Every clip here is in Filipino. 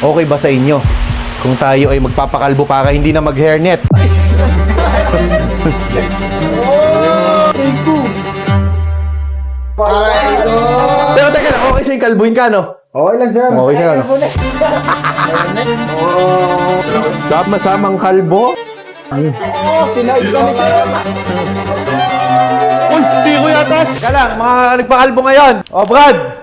Okay ba sa inyo kung tayo ay magpapakalbo para hindi na mag-hairnet? Pero teka lang, okay sa'yo kalbuhin ka, no? Okay lang, sir. Okay siya, no? Sama-samang kalbo? Sinaid kami, sir. Uy, si Kuya Tas! Teka lang, mga nagpakalbo ngayon. O, Brad!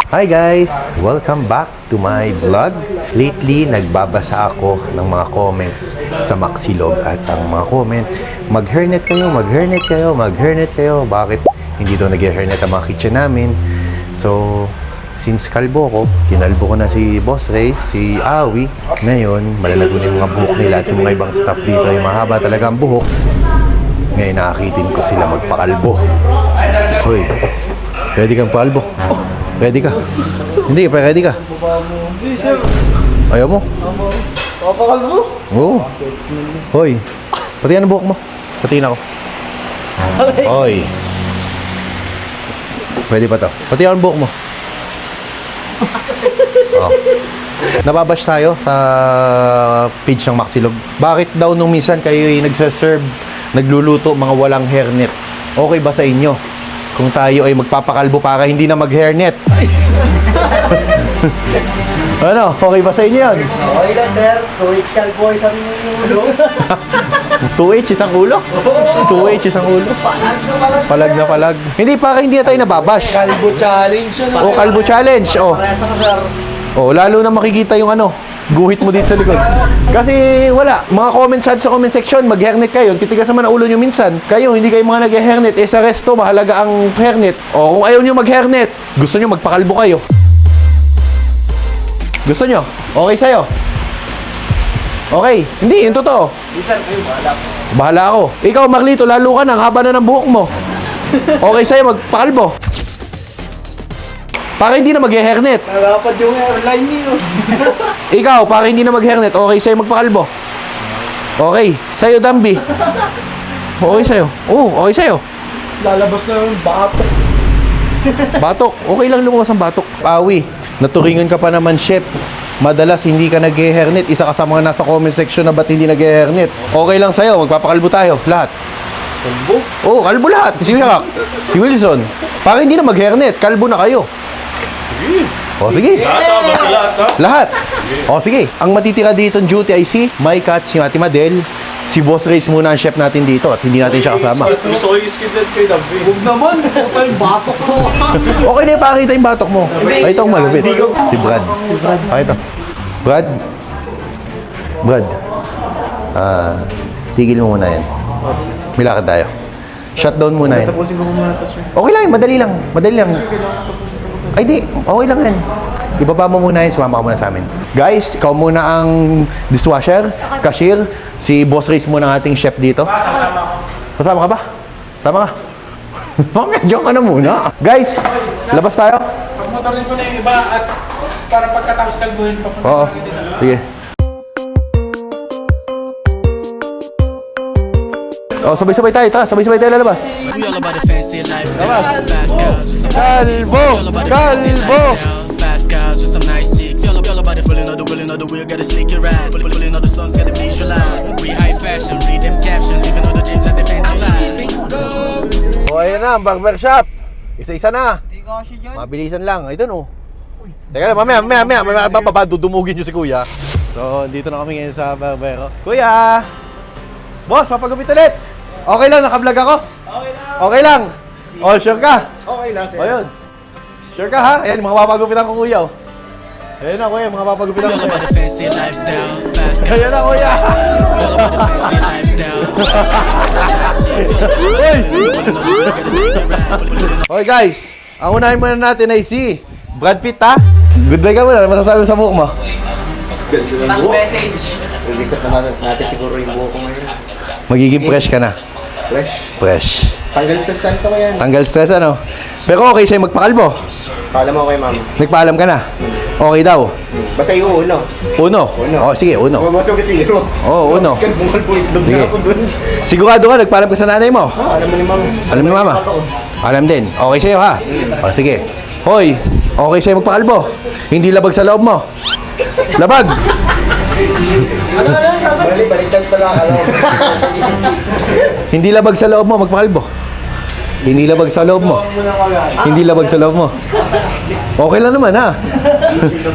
Hi guys! Welcome back to my vlog. Lately, nagbabasa ako ng mga comments sa Maxilog at ang mga comment, mag-hairnet kayo, mag-hairnet kayo, mag-hairnet kayo. Bakit hindi daw nag-hairnet ang mga kitchen namin? So, since kalbo ko, kinalbo ko na si Boss Ray, si Awi. Ngayon, malalago na yung mga buhok nila at yung mga ibang staff dito, yung mahaba talaga ang buhok. Ngayon, nakakitin ko sila magpakalbo. Hoy, ready kang pakalbo? Ready ka? Hindi, pa ready ka? Hindi, sir. Ayaw mo? Papakalbo? Oo. Hoy, pati ang buhok mo. Patiin ako. Hoy. Pwede pa to. Pati ang buhok mo. Oh. Nababash tayo sa page ng Maxilog. Bakit daw nung minsan kayo ay nagsaserve, nagluluto mga walang hairnet? Okay ba sa inyo kung tayo ay magpapakalbo para hindi na mag-hairnet? Ano? Okay ba sa inyo yun? Okay lang, sir. 2H kalbo, isang ulo. 2H isang ulo? 2H isang ulo? Palag na palag. Hindi, para hindi na tayo nababash. Kalbo challenge yun. O, kalbo challenge. O, Parehas ka, sir. lalo na makikita yung ano, guhit mo dito sa likod. Kasi wala, mga comments sa comment section, mag-hairnet kayo, titigas naman ang ulo nyo minsan. Kayo, hindi kayo mga nag-hairnet, sa resto, mahalaga ang hairnet. O, kung ayaw nyo mag-hairnet, gusto nyo magpakalbo kayo. Gusto nyo? Okay sa'yo? Okay. Hindi, yung totoo. Hindi, sir. Kayo, bahala. Bahala ako. Ikaw, Marlito, lalo ka na, ang haba na ng buhok mo. Okay sa'yo, magpakalbo. Para hindi na mag-hairnet. Nalapad yung airline niyo. Ikaw, para hindi na mag-hairnet, okay sa'yo magpakalbo. Okay. Sa'yo, Dambi. Okay sa'yo. Oo, okay sa'yo. Lalabas na yung batok. Batok. Okay lang lumabas ang batok. Awi, naturingan ka pa naman, chef. Madalas hindi ka nag-hairnet. Isa ka sa mga nasa comment section na ba't hindi nag-hairnet. Okay lang sa'yo, magpapakalbo tayo. Lahat. Kalbo? Oo, kalbo lahat. Si Wirak, si Wilson. Para hindi na mag-hairnet, kalbo na kayo. O, sige. Lahat. O, sige. Ang matitira dito ng duty ay si Mike at si Ate Madel. Si Boss Race muna ang chef natin dito at hindi natin siya kasama. Gusto ko yung skidlet kay Dambi. Huwag naman. Puta yung batok mo. Okay na yung pakita yung batok mo. Ay, itong malupit. Si Brad. Ay, ito. Brad. Brad. Tigil mo muna yan. May lakad tayo. Shutdown muna yan. Tapusin ko muna ito, sir. Okay lang, madali lang. Madali lang. Ay, di. Okay lang yan. Ibaba mo muna yan, sumama ka muna sa amin. Guys, ikaw muna ang dishwasher, cashier, si Boss Race muna ang ating chef dito. Kasama ka ba? Sama ka? Medyo ka na muna. Guys, labas tayo. Pagmotorin ko na yung iba at para pagkatapos kalbuhin pa. Oo. Sige. Oh, sabay-sabay tayo. Tara, sabay-sabay tayo lalabas. We all about the fancy lifestyle. Fast cars with some Kalbo! Kalbo! fast cars with some nice chicks. All about the feeling of the willing of the wheel, gotta sneak your ride. Pulling all the slums, gotta visualize. We high fashion, read them captions, living all the dreams that they fantasize. O, ayan na, ang barbershop. Isa-isa na. Hindi ko kasi dyan. Mabilisan lang. Ito no. Teka lang, mamaya, bababa, dudumugin nyo si Kuya. So, dito na kami ngayon sa barbero. Kuya! Boss, mapagupit ulit! Okay lang, nakablog ako? Okay lang. Oh, sure ka? Okay lang, sir. O, yun. Sure ka ha? Ayan, mga papagupitan ko Kuya. Oh. Ayan na, Kuya, mga papagupitan We ko all about Kuya. the fancy lifestyle. Fast cars. Ayan na, Kuya! We all about the fancy lifestyle. Okay guys, ang unahin muna natin ay si Brad Pitt ha. Goodbye ka muna, ano masasabi mo sa buhok mo? Last message. Releases naman natin siguro yung buho ko ngayon. Magiging fresh ka na. Fresh. Fresh. Tanggal stress saan ito kaya? Tanggal stress ano. Pero okay sa'yo magpakalbo. Paalam mo kay mama. Nagpaalam ka na. Okay daw. Basta yung uno. Uno. Oh, sige, uno. Pumasok ka 0. Oo, uno. Bungal po itlog Sige. na ako dun. Sigurado ka, nagpaalam ka sa nanay mo. Alam mo ni mama. Alam ni mama? Alam din. Okay sa'yo ha? O sige. Hoy, okay sa'yo magpakalbo. Hindi labag sa loob mo. Labag. Baliktad pala ka lang. Hindi labag sa loob mo magpakalbo. Hindi labag sa loob mo. Hindi labag sa loob mo. Okay lang naman ha.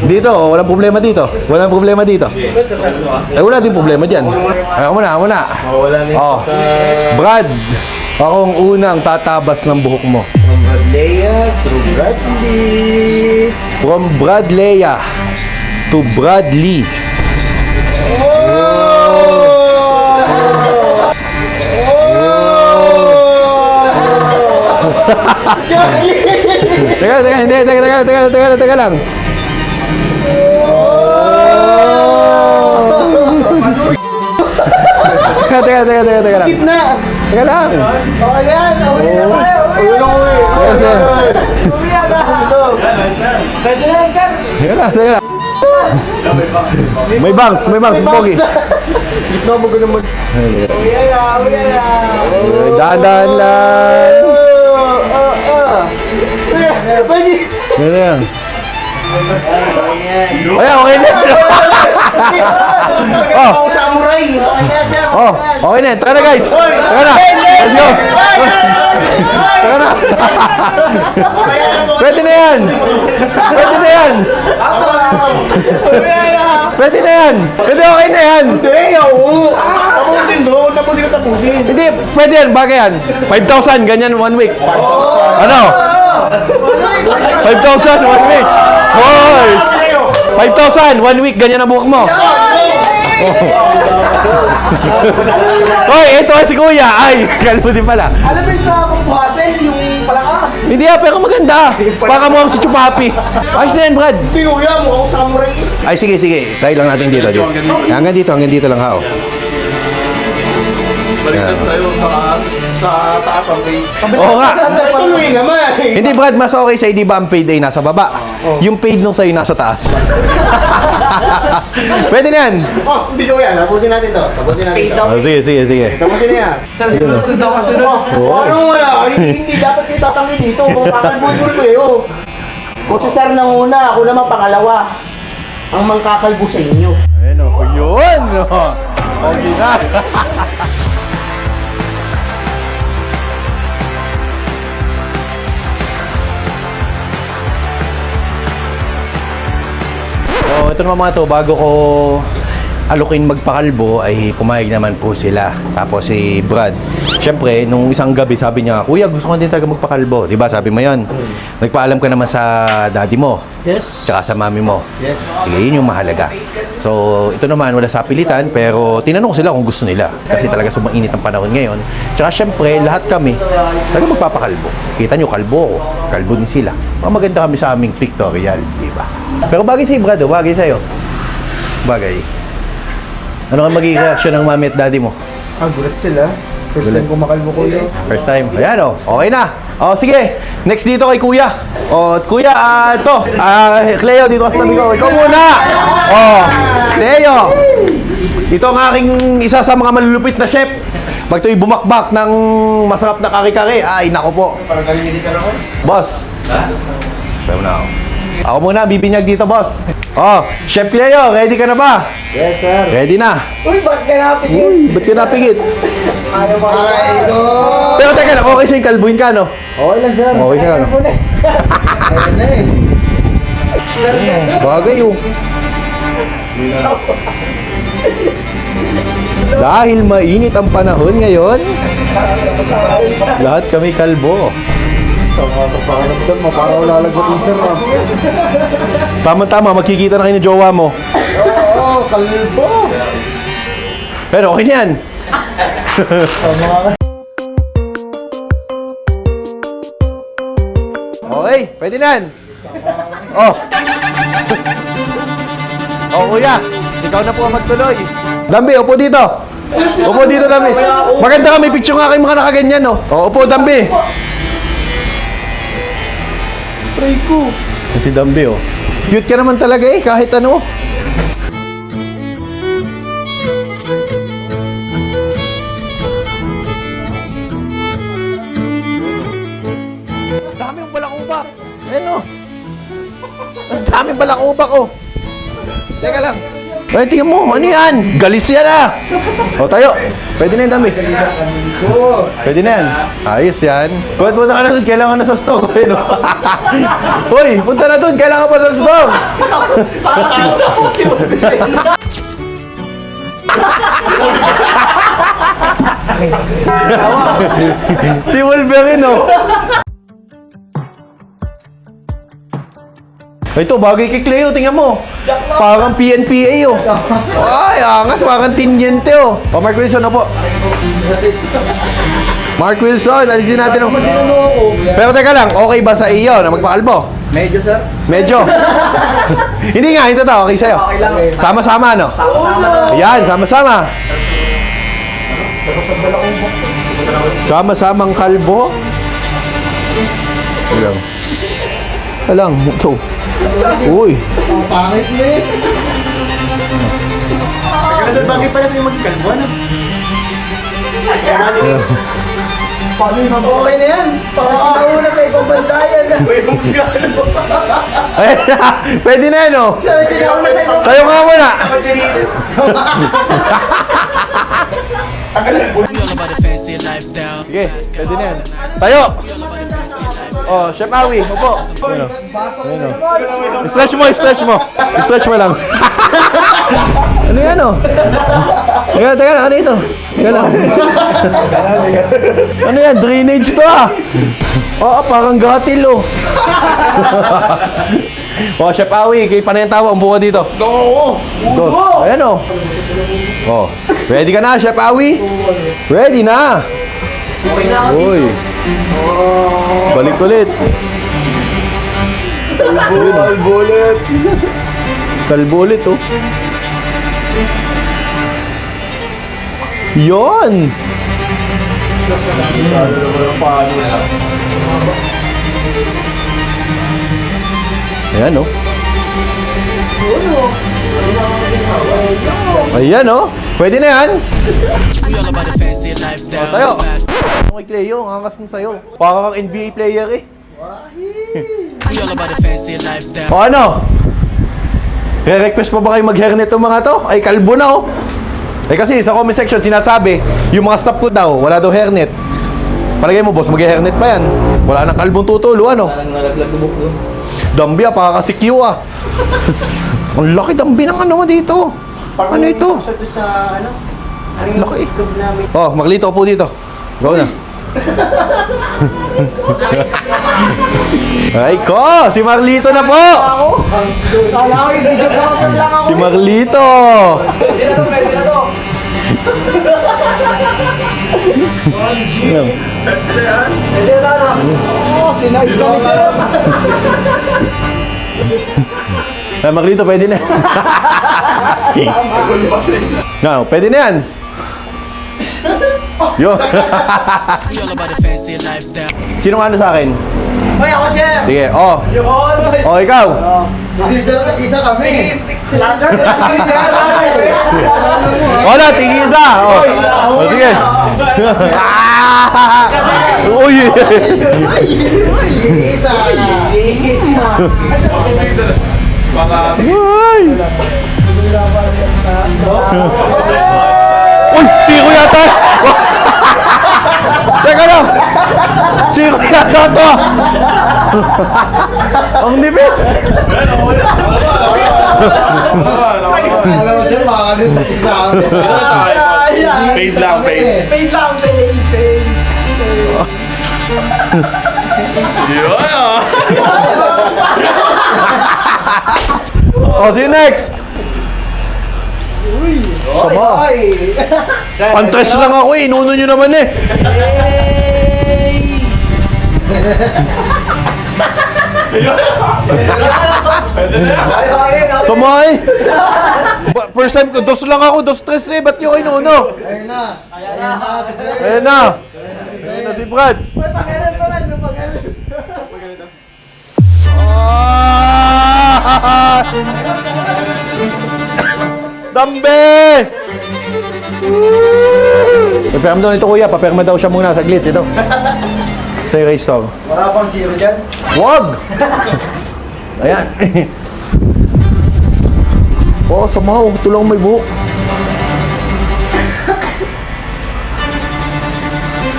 Dito, walang problema dito. Walang problema dito. Wala din problema dyan. Ako muna. Oh, Brad, akong unang tatabas ng buhok mo. From Leia to Bradley. From Brad Leia to Bradley. Teka lang. Teka lang. Na! Teka lang. Okay yan! Okay na tayo! Uwi na uwi! Uwi na! Pwede na, sir! Teka lang. May bangs, pogi. Gitna mo ganun mag... Uwi na! Dahan-dahan lang. Pwede! Ganun lang. Ayan, okay na. Oh. Ako samurai! Okay na, sir! Oh, okay na. Tara na guys. Tara na. Let's go. Tara na. Pwede na yan. Pwede na yan. Pwede na yan. Pwede okay na yan. Hindi, oo! Tapusin doon! Tapusin! Hindi, pwede yan. Bagay yan. 5,000, ganyan 1 week. Ano? 5,000, 1 week. Hoy! 5,000, 1 week, ganyan ang buhok mo. Hoy, ito si Kuya. Ay, kalbo din pala. Alam mo yung sa kumpuhasin, yung palaka? Hindi pero maganda. Baka mo si Chupapi. Ayos na yan, Brad. Hindi ko yan, mukhang samurai. Ay, sige. Try lang natin dito. Hanggang dito lang ha. Oh. Baliktad sa'yo sa taas ang page. Oo nga. Tuloy naman. Hindi, Brad, mas okay sa'yo, di ba ang paid ay nasa baba? Yung paid nung sa'yo nasa taas. Pwede na yan. Oh, hindi ko yan. Tapusin natin to. Sige. Tapusin na yan. Sir, sunod daw kasi Anong wala? Hindi dapat kayo tatanggi dito. Kung kakalbuhin ko kayo. Kung si Sir nang una, ako naman pangalawa. Ang mangkakalbo sa inyo. Ayun o, yun. Okay na. So, ito naman mga to, bago ko alukin magpakalbo ay pumayag naman po sila. Tapos si Brad, syempre, nung isang gabi sabi niya, Kuya, gusto ko din talaga magpakalbo. Diba, sabi mo yun. Nagpaalam ka naman sa daddy mo. Yes. Tsaka sa mami mo. Yes. Sige, yun yung mahalaga. So, ito naman, wala sa pilitan, pero tinanong ko sila kung gusto nila. Kasi talaga sumainit ang panahon ngayon. Tsaka syempre, lahat kami, talaga magpapakalbo. Kita nyo, kalbo ko. Kalbo din sila. Maganda kami sa aming pictorial, di ba? Pero bagay sa'yo, Brad, bagay sa'yo. Bagay. Ano ang magiging reaction ng mami at daddy mo? Gulat sila. First time ko makalbo ko yun. First time. Ayan o. Okay na. O, sige. Next dito kay Kuya. O, Kuya, ito. Cleo, dito ka sa tabi ko. Ikaw muna. O, Cleo. Ito ang aking isa sa mga malulupit na chef. Pag ito'y bumakbak ng masarap na kare-kare, ay, nako po. Parang galing ka ako. Boss. Sabi na ako. Ako muna, bibinyag dito, boss. O, Chef Cleo, ready ka na ba? Yes, sir. Ready na. Uy, ba't ka napigil? Uy, ba't ka napigit? Ayaw mo para ito. Pero teka lang, okay sa'yo, kalbuhin ka, no? Okay lang, sir. Okay siya, ano? Ayun na eh. Bagay oh. Dahil mainit ang panahon ngayon, lahat kami kalbo. Pakiramdam mo, parang lalagpatin, sir. Tama-tama, magkikita na kayo ng jowa mo. Oo, kalbo. Pero okay na yan. Okay, pwede na yan. Oh. Oh, kuya. Ikaw na po ang magtuloy. Dambi, upo dito. Upo dito, Dambi. Maganda ka, may picture nga kayong mga nakaganyan, no? Oh, upo, Dambi. Try ko. Si Dambi, oh. Cute ka naman talaga eh, kahit ano. Dami yung balakubak. Ano? Ang dami balakubak oh. Teka lang. Ay, tingnan mo. Ano yan? Galicia na. O, tayo. Pwede na yan, dami. Pwede na yan. Ayos yan. Punta ka na doon. Kailangan na sa stock. Ayun, oh. Hoy, punta na doon. Kailangan pa sa stock. Si Wolverine, oh. Ito, bagay kay Cleo, tingnan mo. Parang PNPA, oh. Ay, angas, parang tinyente, oh. O, Mark Wilson, po. Mark Wilson, alisin natin, oh. Pero teka lang, okay ba sa iyo na magpakalbo? Medyo, sir. Medyo. Hindi nga, ito to, okay sa'yo. Okay lang. Sama-sama, no? Sama-sama. Yan, sama-sama. Sama-samang kalbo. Alam. Alang, ito. Uy. Pangit mo eh. Bagay pala sa'yo magkalbo, ano? Paano yung okay na yan? Para sinauna sa ibang bansa yan. Ayun na, pwede na yan, oh. Sinauna sa ibang Tayo nga muna. We all about the fancy lifestyle. Sige, pwede na yan. Tayo. Oh, Chef Awi, upo. Ayun, oh. Ayun, oh. Stretch mo, stretch mo. Stretch mo lang. Ano yan, oh? Teka lang, ano ito? Teka lang. Ano yan? Drainage to, ah. Oo, parang gatil, oh. Oh, Chef Awi, kayo pa na yung tawa. Umupo ka dito. Dos. Ayan, oh. Oh, ready ka na, Chef Awi? Ready na. Uy. Balik ulit. Kalbulit. Kalbulit, oh. Yon. Ayan, oh. Ayan, oh. Pwede na yan. We all about the fancy lifestyle. Tayo. Okay, Cleo, ang angas mo sa'yo. Para kang NBA player, eh. We all about the fancy lifestyle. O ano? Re-request pa ba kayo mag-hairnet itong mga to? Ay, kalbo na, oh. Eh kasi sa comment section sinasabi, yung mga staff ko daw, wala daw hairnet. Palagay mo, boss, mag-hairnet pa yan. Wala nang kalbong tutulo, ano? Dambi, ah, pakakasikyo, ah. Ang laki dambi ng ano mo dito. Ano ito? Sa ano? Laki. Oh, Maglito po dito. Go na. Ay ko, si Marlito na po. Kala ko yung video lang ako. Si Marlito. Sinaid ka ni sir. Ay, Marlito, pwede na. No, pwede na yan. Yo. We all about the fancy lifestyle. Sino ano sa akin? Hoy, ako sir. Sige, oh. Oh, ikaw. Isa kami. Wala, tigisa. Oh. Oh, sige. Uy. Isa. Uy. Uy, siko yata. Teka lang. Siko yata to. Ang nipis. Alam mo sir, makakagin sa isa. Paid lang, paid. Paid lang, paid. Yun, ah. Oh, see you next. Sama. Pantres lang ako eh. Inuno nyo naman eh. Sama eh. First time ko, dos lang ako. Dos tres eh. Ba't yung inuno? Ayun na. Ayan na. Ayan na si Brad. Ah! Dambe! Paperma daw nito kuya, paperma daw siya muna saglit ito. Sa erase store. Wala pang zero dyan. Wag! Ayan. Oh, samaw. Ito lang may buhok.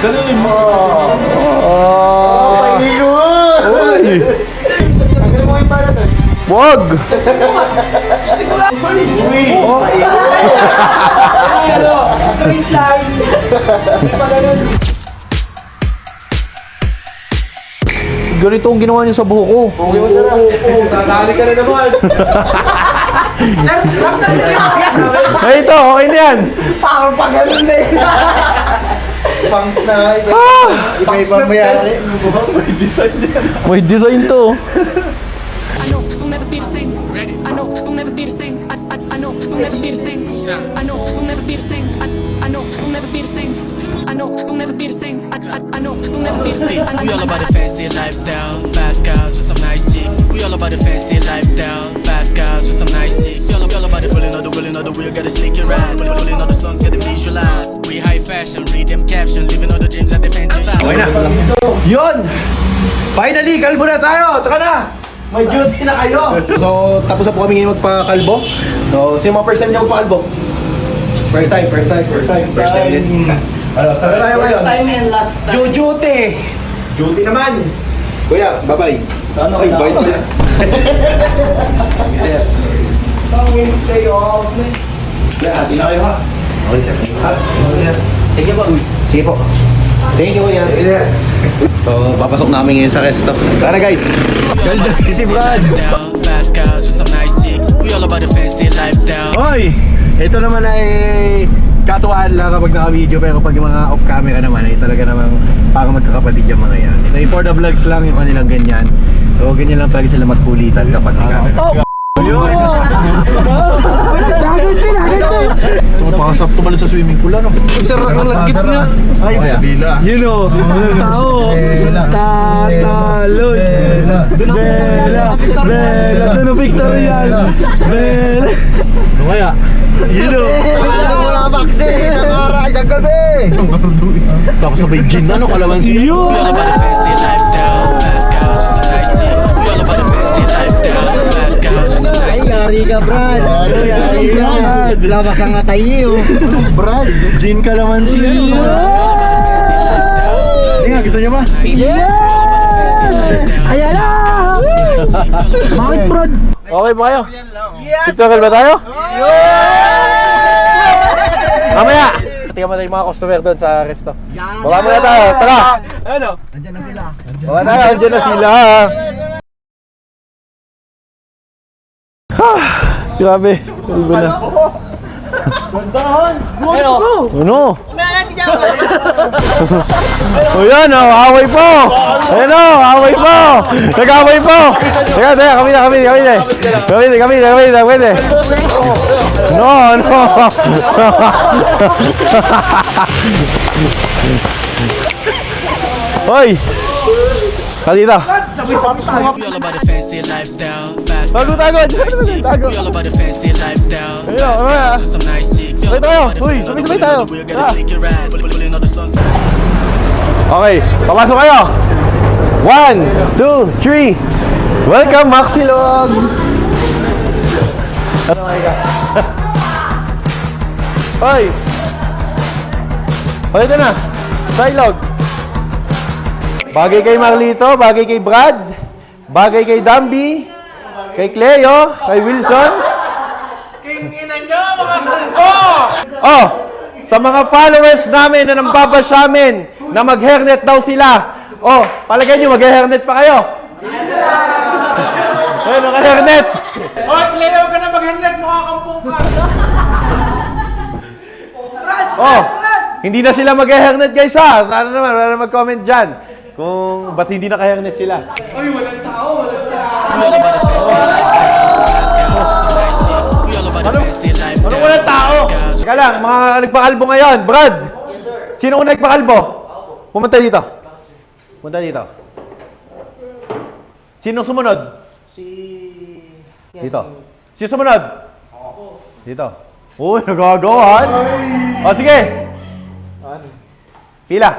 Ganun yung mga Ah! Uy! Tanggalin mo yung pala doon. Wag! Uy! Oh, ano, straight line. Pa ganun. Ganito ang ginawa niyo sa buhok ko. Okay, masarap. Tatali ka na naman. Ay, ito. Okay na yan. parang pa ganun na eh. Pangs na. Iba-ibang mayari. May design to. I know we'll never be the same. I know we'll never be the same. I know we'll never be the same. I know we'll never be the same. I know we'll never be the same. I know we'll never be the same. I know we'll never be the See, same. we all about the fancy lifestyle. Fast cars with some nice chicks. We all about the fancy lifestyle. Fast cars with some nice chicks. We all about the feeling of the willing of the wheel. Got a sneaky ride. Pulling all the slums, get it visualized. We high fashion, read them captions. Living all the dreams that they fantasize. Okay na. Yun! Finally, kalbo na tayo! Taka na! May duty na kayo! So, tapos na po kami ngayon magpakalbo. So, sino mga first time niyo magpakalbo? First time din. Ano, saan na tayo ngayon? First time and last time. Duty! Duty naman! Kuya, bye-bye. Ano Ay, ka bye pala. Pang Wednesday off. Kuya, hati na kayo ha. Okay, sir. Sige po. Sige po. Thank you, kuya. So, papasok namin ngayon sa resto. Tara guys! Ganda, Kitty Brad! Lifestyle, fast cars with some nice chicks. We all about the fancy lifestyle. Hoy! Ito naman ay katuwaan lang kapag naka-video, pero pag yung mga off-camera naman ay talaga namang parang magkakapatid yung mga yan. Ito yung for the vlogs lang yung kanilang ganyan. So ganyan lang talaga sila magkulitan kapag may camera. Oh! Yun! Tumapakasap tumalon sa swimming pool, ano? Sarap ang lagkit nga. Ay, bila. You know, walang tao. Tatalon. Bela. Bela. Doon ang Victorian. Bela. Ano kaya? You know. Wala vaccine. Nakara sa gabi. Tapos sabay gin, ano? Kalamansi. We all about the fancy lifestyle. Fast cars with some nice chicks. We all about the fancy lifestyle. Fast cars with some nice chicks. Yari ka, Brad. Yari ka. Labas ang atayi, oh. Brad, gin kalamansi. Fancy lifestyle. Hindi nga, gusto niyo ba? Ayan na. Bakit, Brad? Okay ba kayo? TikTokal ba tayo? Mamaya! Tingnan mo tayo yung mga customer doon sa resto. Baba muna tayo, tara! Ano? Nandiyan na sila. Baba tayo, andyan na sila! Grabe, kalbo na. Gandahan. Ano? Ano? O yan, away po! Ayan o, away po! Nag-away po! Teka, kami na. No! Hoy! Kalita! We all about the fancy lifestyle. Fast Tago, cars tago, with some nice chicks. tago. We all about the fancy lifestyle. Ayun, Fast mamaya. cars with some nice chicks. We all Sabay tayo. about the Uy, feeling of the sabay willing tayo. of the wheel. Got a Tara. sneaky ride. Pulling all the slums. Okay, papasok kayo! 1, 2, 3! Welcome, Maxilog! Hoy! O, ito na. Silog. Bagay kay Marlito, bagay kay Brad, bagay kay Dambi, kay Cleo, kay Wilson. Kinginan nyo, mga kalbo! Oh! Sa mga followers namin na nambabash amin na mag-hairnet daw sila. Oh, palagay nyo, mag-hairnet pa kayo. Ayun, mag-hairnet. Hoy, Leo ka na mag-handlet, mukha kang pungka. Oh, hindi na sila mag-hairnet guys ha. Sana naman, wala na mag-comment dyan. Kung ba't hindi naka-hairnet sila. Ay, walang tao. We all about the fancy lifestyle. Fast cars with some nice chicks. We all about the fancy lifestyle. Anong walang tao? Fast cars. Teka lang, mga nagpakalbo ngayon. Brad! Sino kung nagpakalbo? Pumunta dito. Punta dito. Sino sumunod? Dito. Sino sumunod? Dito. Uy, nagagawan. O, sige. Pila.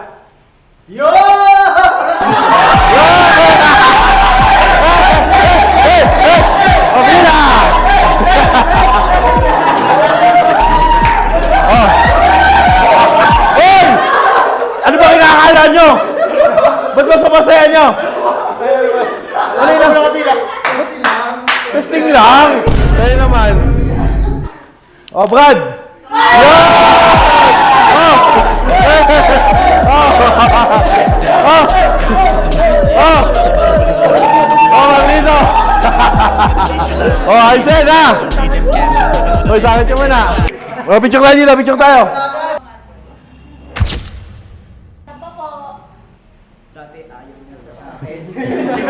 O, pila. Uy! Ano ba kinakala nyo? Ba't ba sumasaya nyo? Ano yun ang pila? Testing lang. Tayo naman. Oh, Brad! Oh, Marlito! Oh, Alcen, ha? Uy, sakit ka muna. Oh, picture tayo dito, picture tayo.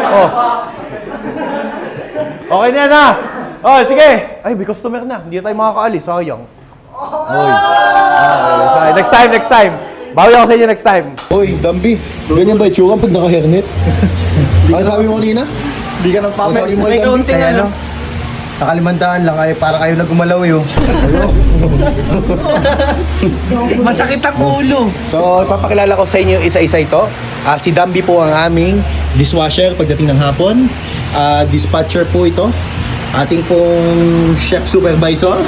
Oh. Okay na yan, ha? Oh, sige. Ay, may customer na. Hindi na tayo makakaalis. Sayang. Uy. Okay. Next time. Bawi ako sa inyo next time. Hoy, Dambi, ganyan ba itsura pag naka-hairnet? Ano sabi mo kanina? Hindi ka nang papers. Sabi mo, May Dambi, kaunting ano. Nakalimandaan lang ay para kayo na gumalaw yun. Masakit ang ulo. So, ipapakilala ko sa inyo isa-isa ito. Si Dambi po ang aming Dishwasher pagdating ng hapon. Dispatcher po ito. Ating pong chef supervisor.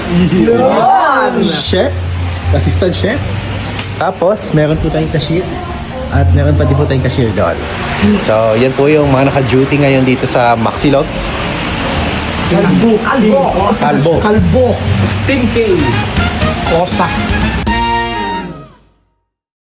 Chef. Assistant chef. Tapos, meron po tayong cashier. At meron pa din po tayong cashier doon. So, yan po yung mga naka-duty ngayon dito sa Maxilog. Kalbo. 10K. Kosa.